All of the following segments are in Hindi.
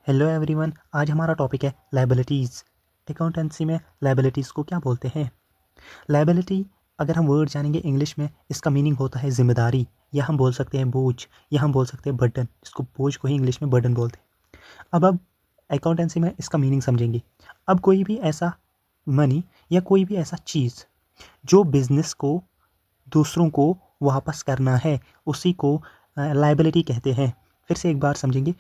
हेलो एवरीवन, आज हमारा टॉपिक है लायबिलिटीज़। अकाउंटेंसी में लायबिलिटीज़ को क्या बोलते हैं? लायबिलिटी अगर हम वर्ड जानेंगे इंग्लिश में, इसका मीनिंग होता है जिम्मेदारी, या हम बोल सकते हैं बोझ, या हम बोल सकते हैं बर्डन, जिसको बोझ को ही इंग्लिश में बर्डन बोलते हैं। अब अकाउंटेंसी में इसका मीनिंग समझेंगे। अब कोई भी ऐसा मनी या कोई भी ऐसा चीज़ जो बिजनेस को दूसरों को वापस करना है, उसी को लायबिलिटी कहते हैं। फिर से एक बार समझेंगे।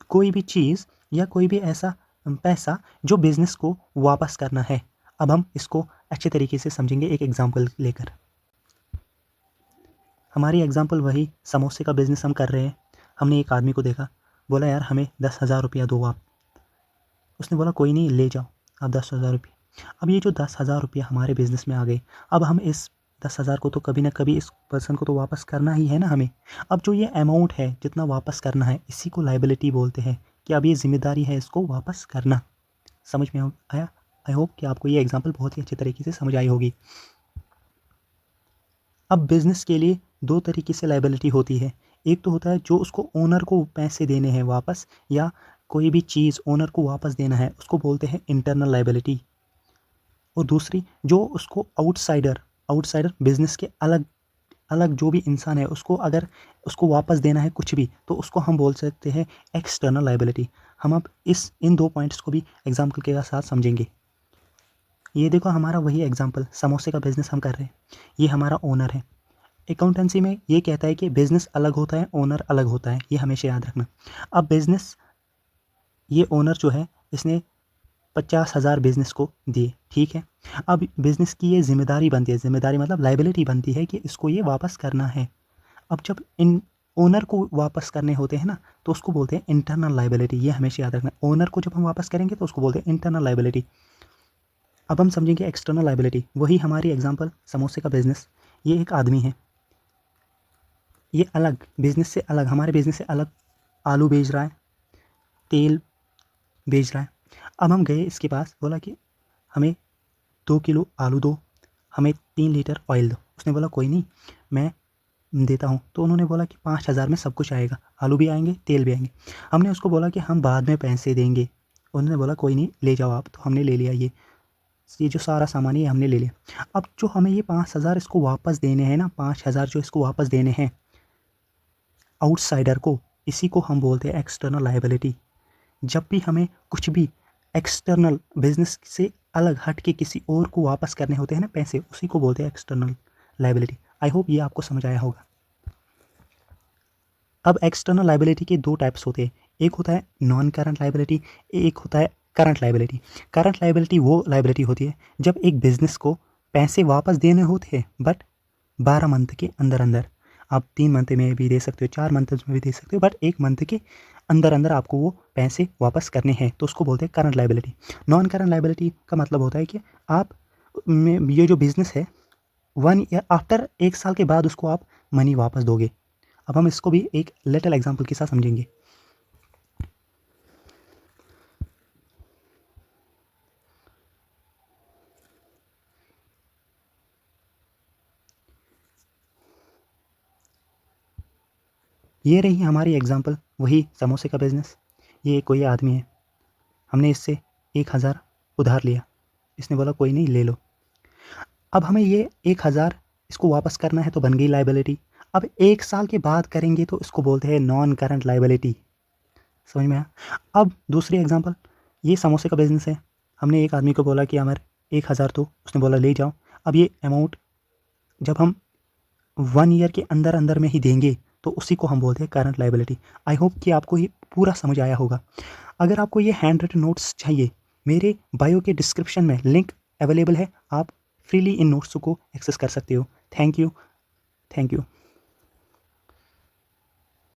कोई भी चीज़ या कोई भी ऐसा पैसा जो बिज़नेस को वापस करना है। अब हम इसको अच्छे तरीके से समझेंगे एक एग्ज़ाम्पल लेकर। हमारी एग्ज़ाम्पल वही समोसे का बिज़नेस हम कर रहे हैं। हमने एक आदमी को देखा, बोला यार हमें 10,000 रुपया दो आप। उसने बोला कोई नहीं, ले जाओ आप 10,000 रुपये। अब ये जो 10,000 रुपया हमारे बिज़नेस में आ गए, अब हम इस 10,000 को तो कभी ना कभी इस पर्सन को तो वापस करना ही है ना हमें। अब जो ये अमाउंट है जितना वापस करना है, इसी को लायबिलिटी बोलते हैं कि अब ये ज़िम्मेदारी है इसको वापस करना। समझ में आया? आई होप कि आपको ये एग्जांपल बहुत ही अच्छे तरीके से समझ आई होगी। अब बिज़नेस के लिए दो तरीके से लायबिलिटी होती है। एक तो होता है जो उसको ओनर को पैसे देने हैं वापस, या कोई भी चीज़ ओनर को वापस देना है, उसको बोलते हैं इंटरनल लायबिलिटी। और दूसरी जो उसको आउटसाइडर आउटसाइडर बिजनेस के अलग अलग जो भी इंसान है, उसको अगर उसको वापस देना है कुछ भी, तो उसको हम बोल सकते हैं एक्सटर्नल लायबिलिटी। हम अब इन दो पॉइंट्स को भी एग्जाम्पल के साथ समझेंगे। ये देखो हमारा वही एग्जाम्पल, समोसे का बिजनेस हम कर रहे हैं। ये हमारा ओनर है। अकाउंटेंसी में ये कहता है कि बिजनेस अलग होता है, ओनर अलग होता है, ये हमेशा याद रखना। अब बिजनेस, ये ओनर जो है इसने 50,000 बिज़नेस को दिए, ठीक है। अब बिज़नेस की ये ज़िम्मेदारी बनती है, ज़िम्मेदारी मतलब लायबिलिटी बनती है कि इसको ये वापस करना है। अब जब इन ओनर को वापस करने होते हैं ना, तो उसको बोलते हैं इंटरनल लायबिलिटी। ये हमेशा याद रखना, ओनर को जब हम वापस करेंगे तो उसको बोलते हैं इंटरनल लायबिलिटी। अब हम समझेंगे एक्सटर्नल लायबिलिटी। वही हमारी एग्जाम्पल समोसे का बिज़नेस। ये एक आदमी है, ये अलग बिज़नेस से अलग, हमारे बिज़नेस से अलग आलू बेच रहा है, तेल बेच रहा है। अब हम गए इसके पास, बोला कि हमें 2 किलो आलू दो, हमें 3 लीटर ऑयल दो। उसने बोला कोई नहीं, मैं देता हूँ। तो उन्होंने बोला कि 5,000 में सब कुछ आएगा, आलू भी आएंगे, तेल भी आएंगे। हमने उसको बोला कि हम बाद में पैसे देंगे। उन्होंने बोला कोई नहीं, ले जाओ आप। तो हमने ले लिया, ये जो सारा सामान है हमने ले लिया। अब जो हमें ये 5,000 इसको वापस देने हैं ना, 5,000 जो इसको वापस देने हैं आउटसाइडर को, इसी को हम बोलते हैं एक्सटर्नल लायबिलिटी। जब भी हमें कुछ भी एक्सटर्नल बिजनेस से अलग हट के किसी और को वापस करने होते हैं ना पैसे, उसी को बोलते हैं एक्सटर्नल लायबिलिटी। आई होप ये आपको समझ आया होगा। अब एक्सटर्नल लायबिलिटी के दो टाइप्स होते हैं। एक होता है नॉन करंट लायबिलिटी, एक होता है करंट लायबिलिटी। करंट लायबिलिटी वो लायबिलिटी होती है जब एक बिजनेस को पैसे वापस देने होते हैं, बट 12 मंथ के अंदर अंदर। आप 3 मंथ में भी दे सकते हो, 4 मंथ में भी दे सकते हो, बट 1 मंथ के अंदर अंदर आपको वो पैसे वापस करने हैं, तो उसको बोलते हैं current liability. Non current liability का मतलब होता है कि आप ये जो बिज़नेस है, 1 ईयर आफ्टर 1 साल के बाद उसको आप मनी वापस दोगे। अब हम इसको भी एक लिटिल एग्जाम्पल के साथ समझेंगे। ये रही हमारी एग्जाम्पल, वही समोसे का बिज़नेस। ये कोई आदमी है, हमने इससे 1,000 उधार लिया। इसने बोला कोई नहीं, ले लो। अब हमें ये 1,000 इसको वापस करना है, तो बन गई लायबिलिटी। अब 1 साल के बाद करेंगे तो इसको बोलते हैं नॉन करंट लायबिलिटी। समझ में आया? अब दूसरी एग्जांपल, ये समोसे का बिज़नेस है। हमने एक आदमी को बोला कि हमारे 1,000 दो, उसने बोला ले जाओ। अब ये अमाउंट जब हम 1 ईयर के अंदर अंदर में ही देंगे, तो उसी को हम बोलते हैं करंट लायबिलिटी। आई होप कि आपको ये पूरा समझ आया होगा। अगर आपको ये हैंड रिटन नोट्स चाहिए, मेरे बायो के डिस्क्रिप्शन में लिंक अवेलेबल है, आप फ्रीली इन नोट्स को एक्सेस कर सकते हो। Thank you. Thank you.